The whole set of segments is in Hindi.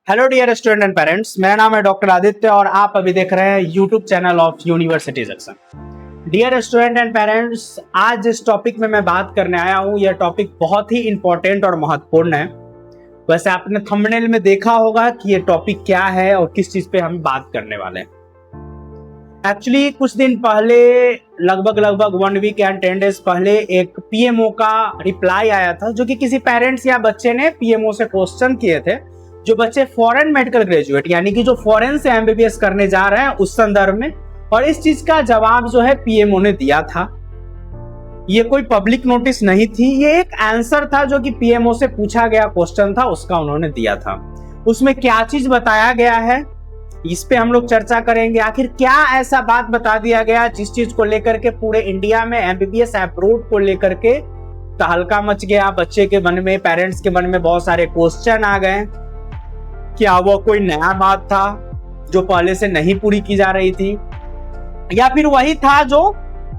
Hello dear student and parents, मेरा नाम है डॉक्टर आदित्य और आप अभी देख रहे हैं YouTube channel of university junction. Dear student and parents, आज जिस टॉपिक में मैं बात करने आया हूँ यह टॉपिक बहुत ही इंपॉर्टेंट और महत्वपूर्ण है। वैसे आपने थंबनेल में देखा होगा कि ये टॉपिक क्या है और किस चीज पे हम बात करने वाले हैं। एक्चुअली कुछ दिन पहले लगभग 1 वीक एंड 10 डेज पहले एक पीएमओ का रिप्लाई आया था, जो कि किसी पेरेंट्स या बच्चे ने पीएमओ से क्वेश्चन किए थे। जो बच्चे फॉरेन मेडिकल ग्रेजुएट यानी कि जो फॉरेन से एमबीबीएस करने जा रहे हैं उस संदर्भ में, और इस चीज का जवाब जो है पीएमओ ने दिया था। ये कोई पब्लिक नोटिस नहीं थी, ये एक आंसर था जो कि पीएमओ से पूछा गया क्वेश्चन था, उसका उन्होंने दिया था। उसमें क्या चीज बताया गया है इस पे हम लोग चर्चा करेंगे। आखिर क्या ऐसा बात बता दिया गया जिस चीज को लेकर के पूरे इंडिया में एमबीबीएस अप्रूव को लेकर के तहलका मच गया, बच्चे के मन में, पेरेंट्स के मन में बहुत सारे क्वेश्चन आ गए। क्या वो कोई नया बात था जो पहले से नहीं पूरी की जा रही थी, या फिर वही था जो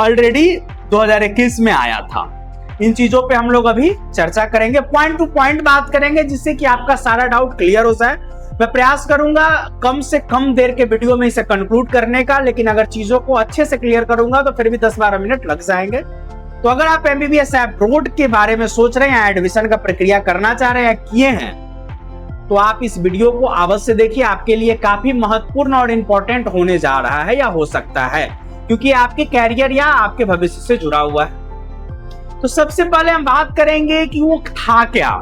ऑलरेडी 2021 में आया था? इन चीजों पे हम लोग अभी चर्चा करेंगे, पॉइंट टू पॉइंट बात करेंगे, जिससे कि आपका सारा डाउट क्लियर हो जाए। मैं प्रयास करूंगा कम से कम देर के वीडियो में इसे कंक्लूड करने का, लेकिन अगर चीजों को अच्छे से क्लियर करूंगा तो फिर भी 10-12 मिनट लग जाएंगे। तो अगर आप एमबीबीएस अब्रॉड के बारे में सोच रहे हैं, एडमिशन का प्रक्रिया करना चाह रहे हैं, किए हैं, तो आप इस वीडियो को अवश्य देखिए। आपके लिए काफी महत्वपूर्ण और इंपॉर्टेंट होने जा रहा है या हो सकता है, क्योंकि आपके कैरियर या आपके भविष्य से जुड़ा हुआ है। तो सबसे पहले हम बात करेंगे कि वो था क्या।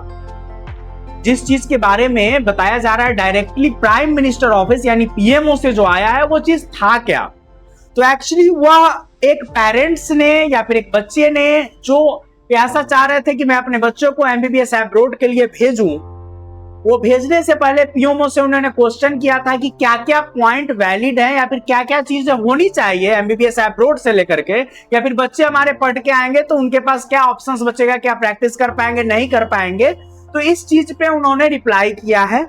जिस चीज के बारे में बताया जा रहा है डायरेक्टली प्राइम मिनिस्टर ऑफिस यानी पीएमओ से जो आया है, वो चीज था क्या? तो एक्चुअली वह एक पेरेंट्स ने या फिर एक बच्चे ने जो ऐसा चाह रहे थे कि मैं अपने बच्चों को एमबीबीएस अब्रॉड के लिए भेजूं, वो भेजने से पहले पीएमओ से उन्होंने क्वेश्चन किया था कि क्या क्या पॉइंट वैलिड है या फिर क्या क्या चीजें होनी चाहिए एमबीबीएस अब्रॉड से लेकर के, या फिर बच्चे हमारे पढ़ के आएंगे तो उनके पास क्या ऑप्शंस बचेगा, क्या प्रैक्टिस कर पाएंगे, नहीं कर पाएंगे। तो इस चीज पे उन्होंने रिप्लाई किया है,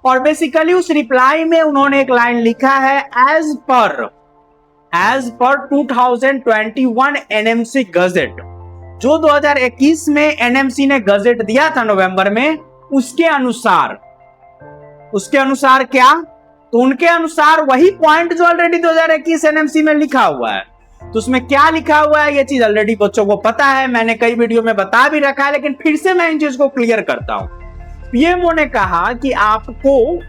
और बेसिकली उस रिप्लाई में उन्होंने एक लाइन लिखा है, एज पर 2021 एनएमसी गजेट। जो 2021 में एनएमसी ने गजेट दिया था नवंबर में, उसके अनुसार क्या? तो उनके अनुसार वही पॉइंट जो ऑलरेडी 2021 एनएमसी में लिखा हुआ है। तो उसमें क्या लिखा हुआ है ये चीज ऑलरेडी बच्चों को पता है, मैंने कई वीडियो में बता भी रखा है, लेकिन फिर से मैं इन चीज को क्लियर करता हूं। पीएमओ ने कहा कि आपको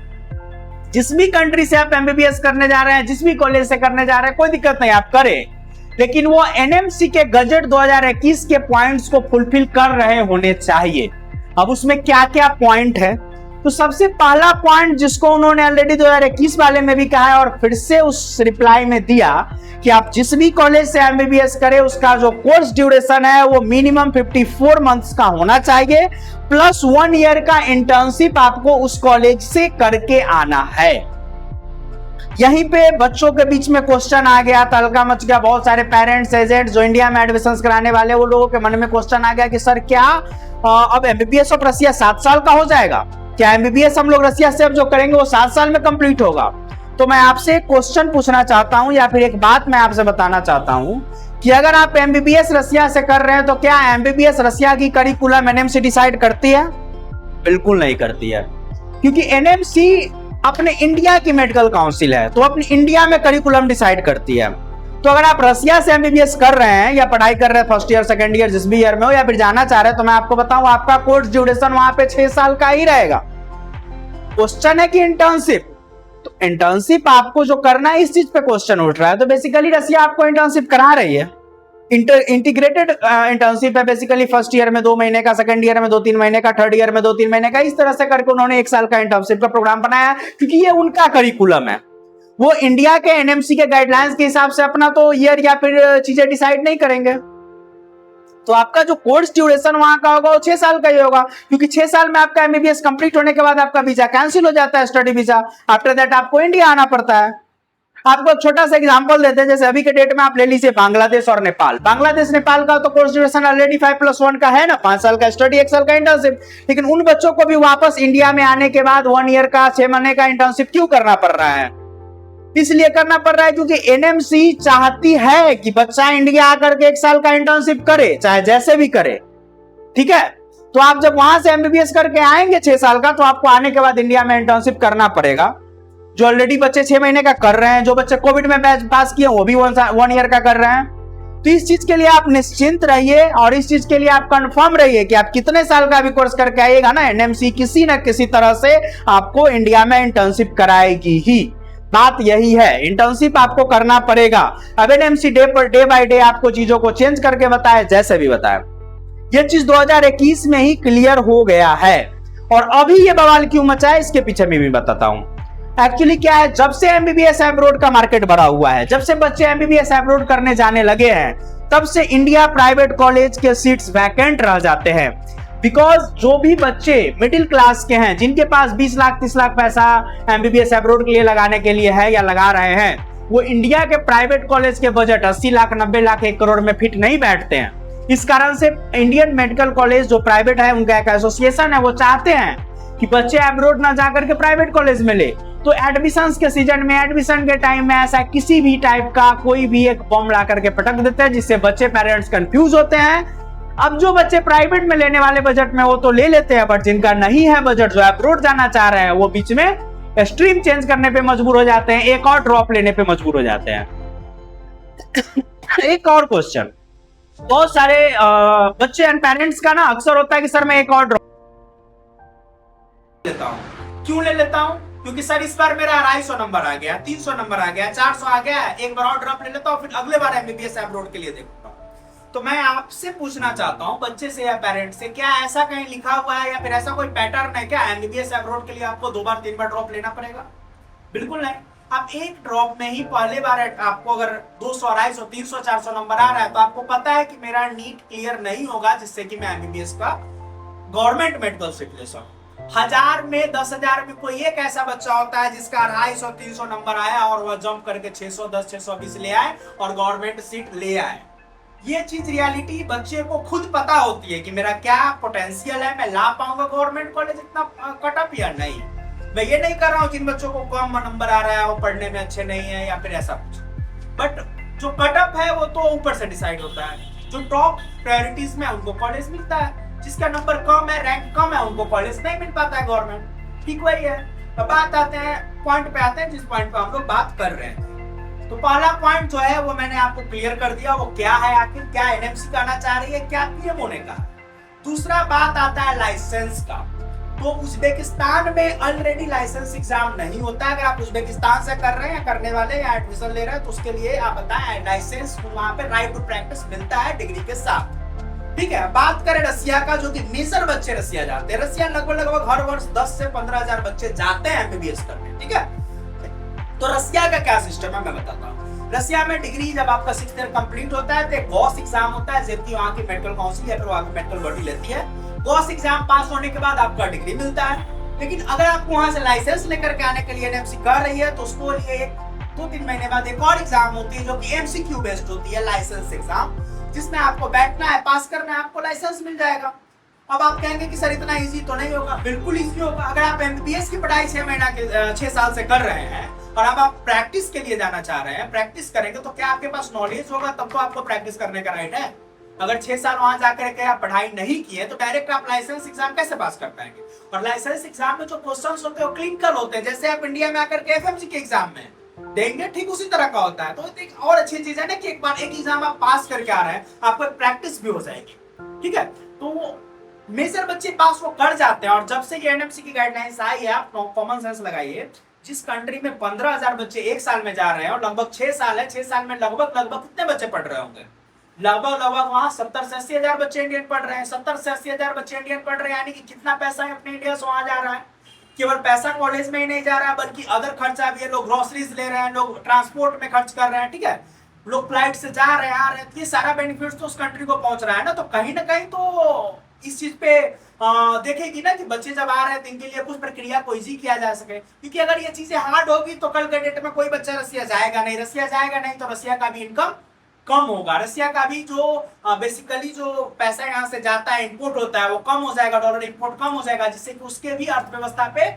जिस भी कंट्री से आप एमबीबीएस करने जा रहे हैं, जिस भी कॉलेज से करने जा रहे हैं, कोई दिक्कत नहीं, आप करें, लेकिन वो एनएमसी के गजेट 2021 के पॉइंट्स को फुलफिल कर रहे होने चाहिए। अब उसमें क्या क्या पॉइंट है? तो सबसे पहला पॉइंट जिसको उन्होंने ऑलरेडी 2021 वाले में भी कहा है और फिर से उस रिप्लाई में दिया कि आप जिस भी कॉलेज से एमबीबीएस करें, उसका जो कोर्स ड्यूरेशन है वो मिनिमम 54 मंथ्स का होना चाहिए, प्लस 1 ईयर का इंटर्नशिप आपको उस कॉलेज से करके आना है। यहीं पे बच्चों के बीच में क्वेश्चन आ गया, तहलका मच गया। बहुत सारे पेरेंट्स, एजेंट जो इंडिया में एडमिशन कराने वाले, वो लोगों के मन में क्वेश्चन आ गया कि सर क्या अब एमबीबीएस ऑफ रसिया 7 साल का हो जाएगा? क्या एमबीबीएस हम लोग रसिया से अब जो करेंगे वो 7 साल में कंप्लीट होगा? तो मैं आपसे एक क्वेश्चन पूछना चाहता हूं, या फिर एक बात मैं आपसे बताना चाहता हूं कि अगर आप एमबीबीएस रसिया से कर रहे हैं तो क्या एमबीबीएस रसिया की करिकुलम एनएमसी डिसाइड करती है? बिल्कुल नहीं करती है, क्योंकि एनएमसी अपने इंडिया की मेडिकल काउंसिल है, तो अपनी इंडिया में करिकुलम डिसाइड करती है। तो अगर आप रसिया से एमबीबीएस कर रहे हैं या पढ़ाई कर रहे हैं, फर्स्ट ईयर, सेकंड ईयर, जिस भी ईयर में हो, या फिर जाना चाह रहे हैं, तो मैं आपको बताऊं आपका कोर्स ड्यूरेशन वहां पे 6 साल का ही रहेगा। क्वेश्चन है कि इंटर्नशिप, तो इंटर्नशिप आपको जो करना है, इस चीज पे क्वेश्चन उठ रहा है। तो बेसिकली रसिया आपको इंटर्नशिप करा रही है, इंटीग्रेटेड इंटर्नशिप है। बेसिकली फर्स्ट ईयर में 2 महीने का, सेकंड ईयर में 2-3 महीने का, थर्ड ईयर में 2-3 महीने का, इस तरह से करके उन्होंने 1 साल का इंटर्नशिप का प्रोग्राम बनाया, क्योंकि ये उनका करिकुलम है। वो इंडिया के एनएमसी के गाइडलाइंस के हिसाब से अपना तो ईयर या फिर चीजें डिसाइड नहीं करेंगे। तो आपका जो कोर्स ड्यूरेशन वहां का होगा वो 6 साल का ही होगा, क्योंकि 6 साल में आपका एमबीबीएस कंप्लीट होने के बाद आपका वीजा कैंसिल हो जाता है, स्टडी वीजा। आफ्टर दैट आपको इंडिया आना पड़ता है। आपको एक छोटा सा एग्जांपल देते हैं, जैसे अभी के डेट में आप ले लीजिए बांग्लादेश और नेपाल। बांग्लादेश नेपाल का तो कोर्स ड्यूरेशन ऑलरेडी 5+1 का है ना, 5 साल का स्टडी, 1 साल का इंटर्नशिप। लेकिन उन बच्चों को भी वापस इंडिया में आने के बाद 1 ईयर का, 6 महीने का इंटर्नशिप क्यों करना पड़ रहा है? इसलिए करना पड़ रहा है क्योंकि एनएमसी चाहती है कि बच्चा इंडिया आकर के 1 साल का इंटर्नशिप करे, चाहे जैसे भी करे, ठीक है। तो आप जब वहां से एमबीबीएस करके आएंगे 6 साल का, तो आपको आने के बाद इंडिया में इंटर्नशिप करना पड़ेगा, जो ऑलरेडी बच्चे 6 महीने का कर रहे हैं, जो बच्चे कोविड में बैच पास किए वो भी 1 ईयर का कर रहे हैं। तो इस चीज के लिए आप निश्चिंत रहिए और इस चीज के लिए आप कंफर्म रहिए कि आप कितने साल का भी कोर्स करके आइएगा ना, एनएमसी किसी न किसी तरह से आपको इंडिया में इंटर्नशिप कराएगी ही। बात यही है, इंटर्नशिप आपको करना पड़ेगा। अब एनएमसी डे बाय डे आपको चीजों को चेंज करके बताए, जैसे भी बताया। ये चीज 2021 में ही क्लियर हो गया है और अभी ये बवाल क्यों मचा है इसके पीछे मैं भी बताता हूं। एक्चुअली क्या है, जब से एमबीबीएस एब्रोड का मार्केट बढ़ा हुआ है, जब से बच्चे एमबीबीएस एब्रोड करने जाने लगे हैं, तब से इंडिया प्राइवेट कॉलेज के सीट्स वैकेंट रह जाते हैं। बिकॉज जो भी बच्चे मिडिल क्लास के हैं, जिनके पास 20 लाख 30 लाख पैसा एमबीबीएस एब्रोड के लिए लगाने के लिए है या लगा रहे हैं, वो इंडिया के प्राइवेट कॉलेज के बजट 80 लाख 90 लाख 1 करोड़ में फिट नहीं बैठते हैं। इस कारण से इंडियन मेडिकल कॉलेज जो प्राइवेट है, उनका एक एसोसिएशन है, वो चाहते हैं कि बच्चे एब्रोड ना जाकर के प्राइवेट कॉलेज में ले। तो एडमिशन के सीजन में, एडमिशन के टाइम में ऐसा किसी भी टाइप का कोई भी एक बम ला करके पटक देते हैं, जिससे बच्चे पेरेंट्स कंफ्यूज होते हैं। अब जो बच्चे प्राइवेट में लेने वाले बजट में वो तो ले लेते हैं, बट जिनका नहीं है बजट, जो एब्रोड जाना चाह रहे हैं, वो बीच में स्ट्रीम चेंज करने पे मजबूर हो जाते हैं, एक और ड्रॉप लेने पे मजबूर हो जाते हैं। एक और क्वेश्चन, बहुत सारे बच्चे एंड पेरेंट्स का ना अक्सर होता है कि सर मैं एक और ड्रॉप लेता हूं। क्यों ले लेता हूं? क्योंकि सर इस बार मेरा 250 नंबर आ गया, 300 नंबर आ गया, 400 आ गया, एक बार और ड्रॉप ले लेता हूं, फिर अगले बार एमबीबीएस एब्रोड के लिए देखूंगा। तो मैं आपसे पूछना चाहता हूं, बच्चे से या पेरेंट्स से, क्या ऐसा कहीं लिखा हुआ है या फिर ऐसा कोई पैटर्न है क्या, एमबीबीएस एब्रोड के लिए आपको 2 बार 3 बार ड्रॉप लेना पड़ेगा? बिल्कुल नहीं। आप एक ड्रॉप में ही पहले बार आपको अगर 200 250 300 400 नंबर आ रहा है, तो आपको पता है कि मेरा नीट क्लियर नहीं होगा, जिससे कि मैं एमबीबीएस का गवर्नमेंट मेडिकल सीट ले सकूं। 1000 में 10,000 में कोई एक ऐसा बच्चा होता है जिसका 250 300 नंबर आया और वह जंप करके 610 620 ले आए और गवर्नमेंट सीट ले आए। ये चीज रियलिटी बच्चे को खुद पता होती है कि मेरा क्या पोटेंशियल है, मैं ला पाऊंगा गवर्नमेंट कॉलेज इतना कटअप या नहीं। मैं ये नहीं कर रहा हूँ जिन बच्चों को कम नंबर आ रहा है वो पढ़ने में अच्छे नहीं है या फिर ऐसा कुछ, बट जो कटअप है वो तो ऊपर से डिसाइड होता है। जो टॉप प्रायोरिटीज में उनको कॉलेज मिलता है, जिसका नंबर कम है, रैंक कम है, उनको कॉलेज नहीं मिल पाता है गवर्नमेंट। ठीक वही है। तो बात आते हैं पॉइंट पे आते हैं, जिस पॉइंट पे हम लोग बात कर रहे हैं। तो पहला पॉइंट जो है वो मैंने आपको क्लियर कर दिया, वो क्या है, आखिर क्या एनएमसी करना चाह रही है, क्या पीएम होने का। दूसरा बात आता है लाइसेंस का। तो उज्बेकिस्तान में ऑलरेडी लाइसेंस एग्जाम नहीं होता है। अगर आप उज्बेकिस्तान से कर रहे हैं, करने वाले या एडमिशन ले रहे हैं, तो उसके लिए आप बताएं लाइसेंस, वहां पे राइट टू प्रैक्टिस मिलता है डिग्री के साथ। ठीक है। बात करें रसिया का, जो कि मेजर बच्चे रसिया जाते हैं। रसिया लगभग हर वर्ष 10 से 15,000 बच्चे जाते हैं एमबीबीएस करने। ठीक है। तो रसिया का क्या सिस्टम है मैं बताता हूँ। रसिया में डिग्री जब आपका 6th ईयर कंप्लीट होता है तो एक गॉस एग्जाम होता है, जबकि वहां की मेडिकल काउंसिल या फिर वहां की मेडिकल बॉडी लेती है। गॉस एग्जाम पास होने के बाद आपका डिग्री मिलता है। लेकिन अगर आपको वहां से लाइसेंस लेकर के आने के लिए एनएमसी कर रही है, तो उसको लिए 2-3 महीने बाद एक और एग्जाम होती है, जो कि एमसीक्यू बेस्ड होती है, लाइसेंस एग्जाम, जिसमें आपको बैठना है, पास करना है, आपको लाइसेंस मिल जाएगा। अब आप कहेंगे कि सर इतना इजी तो नहीं होगा। बिल्कुल इजी होगा। अगर आप एमबीबीएस की पढ़ाई 6 साल से कर रहे हैं और अब आप प्रैक्टिस के लिए जाना चाह रहे हैं, प्रैक्टिस करेंगे, तो क्या आपके पास नॉलेज होगा? तब तो आपको प्रैक्टिस करने का राइट है। अगर 6 साल वहां जाकर के आप पढ़ाई नहीं किए, तो डायरेक्ट आप लाइसेंस एग्जाम कैसे पास कर पाएंगे? और लाइसेंस एग्जाम में जो क्वेश्चंस होते हैं वो क्लिनिकल होते हैं, जैसे आप इंडिया में आकर के एफएमसी के एग्जाम में देंगे, ठीक उसी तरह का होता है। तो एक और अच्छी चीज है ना कि एक बार एक एग्जाम आप पास करके आ रहे हैं, आपको प्रैक्टिस भी हो जाएगी। ठीक है। तो मेजर बच्चे पास वो कर जाते हैं। और जब से ये एनएमसी की गाइडलाइंस आई है, आप कॉमन सेंस लगाइए, जिस कंट्री में 15,000 बच्चे एक साल में जा रहे हैं और लगभग 6 साल है, 6 साल में लगभग कितने बच्चे पढ़ रहे होंगे? लगभग वहां 70 से 80 हजार बच्चे इंडियन पढ़ रहे हैं। 70 से 80 हजार बच्चे इंडियन पढ़ रहे हैं, यानी कि कितना पैसा है अपने इंडिया से वहां जा रहा है। केवल पैसा कॉलेज में ही नहीं जा रहा है, बल्कि अदर खर्चा भी है। लोग ग्रोसरीज ले रहे हैं, लोग ट्रांसपोर्ट में खर्च कर रहे हैं। ठीक है। लोग फ्लाइट से जा रहे हैं, आ रहे हैं। ये सारा बेनिफिट तो उस कंट्री को पहुंच रहा है ना। तो कहीं ना कहीं तो इस चीज पे देखेगी ना कि बच्चे जब आ रहे हैं तो इनके लिए कुछ प्रक्रिया को इजी किया जा सके। क्योंकि अगर ये चीजें हार्ड होगी तो कल के डेट में कोई बच्चा रसिया जाएगा नहीं। रसिया जाएगा नहीं तो रसिया का भी इनकम कम होगा। रसिया का भी जो बेसिकली जो पैसा यहाँ से जाता है, इंपोर्ट होता है, वो कम हो जाएगा। डॉलर इंपोर्ट कम हो जाएगा, जिससे कि उसके भी अर्थव्यवस्था पे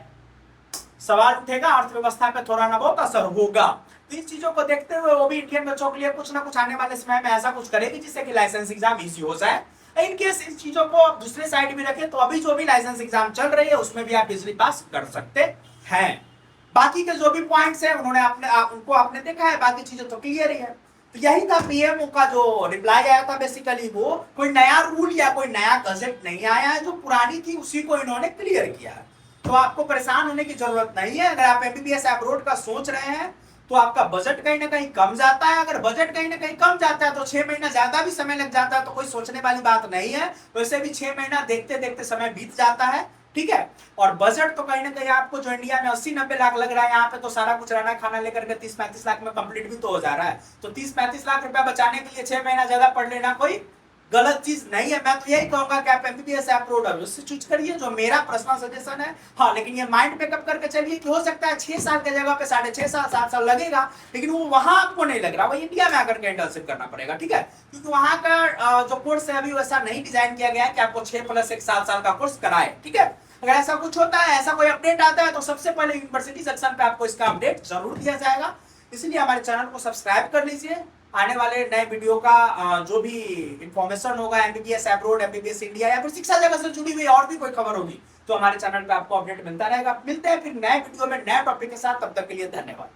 सवाल उठेगा, अर्थव्यवस्था पे थोड़ा ना बहुत असर होगा। तो इस चीजों को देखते हुए वो भी इंडियन बच्चों के लिए कुछ ना कुछ आने वाले समय में ऐसा कुछ करेगी जिससे कि लाइसेंस एग्जाम इजी हो जाए। इनकेस इन चीजों को आप दूसरे साइड भी रखें तो अभी जो भी लाइसेंस एग्जाम चल रही है उसमें भी आप इजिली पास कर सकते हैं। बाकी के जो भी पॉइंट्स है उन्होंने उनको आपने देखा है, बाकी चीजें तो क्लियर ही है। तो यही था पीएमओ का जो रिप्लाई आया था, बेसिकली वो कोई नया रूल या कोई नया गजेट नहीं आया है, जो पुरानी थी उसी को इन्होंने क्लियर किया है। तो आपको परेशान होने की जरूरत नहीं है। अगर आप एमबीबीएस अब्रॉड का सोच रहे हैं तो आपका बजट कहीं ना कहीं कम जाता है। अगर बजट कहीं ना कहीं कम जाता है तो 6 महीना ज्यादा भी समय लग जाता है, तो कोई सोचने वाली बात नहीं है। वैसे भी 6 महीना देखते देखते समय बीत जाता है, ठीक है। और बजट तो कहीं ना कहीं आपको जो इंडिया में 80-90 लाख लग रहा है, यहाँ पे तो सारा कुछ रहना खाना लेकर के 30-35 लाख में कंप्लीट भी तो हो जा रहा है। तो 30-35 लाख रुपया बचाने के लिए 6 महीना ज्यादा पढ़ लेना कोई गलत चीज नहीं है। मैं तो यही कहूंगा कि आप एमबीबीएस अब्रॉड उससे चूज करिए, जो मेरा पर्सनल सजेशन है। हाँ, लेकिन ये माइंड मेकअप करके चलिए कि हो सकता है 6 साल की जगह पे 6.5 साल 7 साल लगेगा, लेकिन वो वहां आपको नहीं लग रहा, वो इंडिया में आकर के इंटर्नशिप करना पड़ेगा, ठीक है। क्योंकि वहां का जो कोर्स है अभी वैसा नहीं डिजाइन किया गया है कि आपको 6 + 1 साल का कोर्स कराए, ठीक है। अगर ऐसा कुछ होता है, ऐसा कोई अपडेट आता है, तो सबसे पहले यूनिवर्सिटी सेक्शन पे आपको इसका अपडेट जरूर दिया जाएगा। इसलिए हमारे चैनल को सब्सक्राइब कर लीजिए। आने वाले नए वीडियो का जो भी इंफॉर्मेशन होगा एमबीबीएस अब्रॉड, एमबीबीएस इंडिया या फिर शिक्षा जगत से जुड़ी हुई और भी कोई खबर होगी तो हमारे चैनल पे आपको अपडेट मिलता रहेगा। मिलते हैं फिर नए वीडियो में नए टॉपिक के साथ, तब तक के लिए धन्यवाद।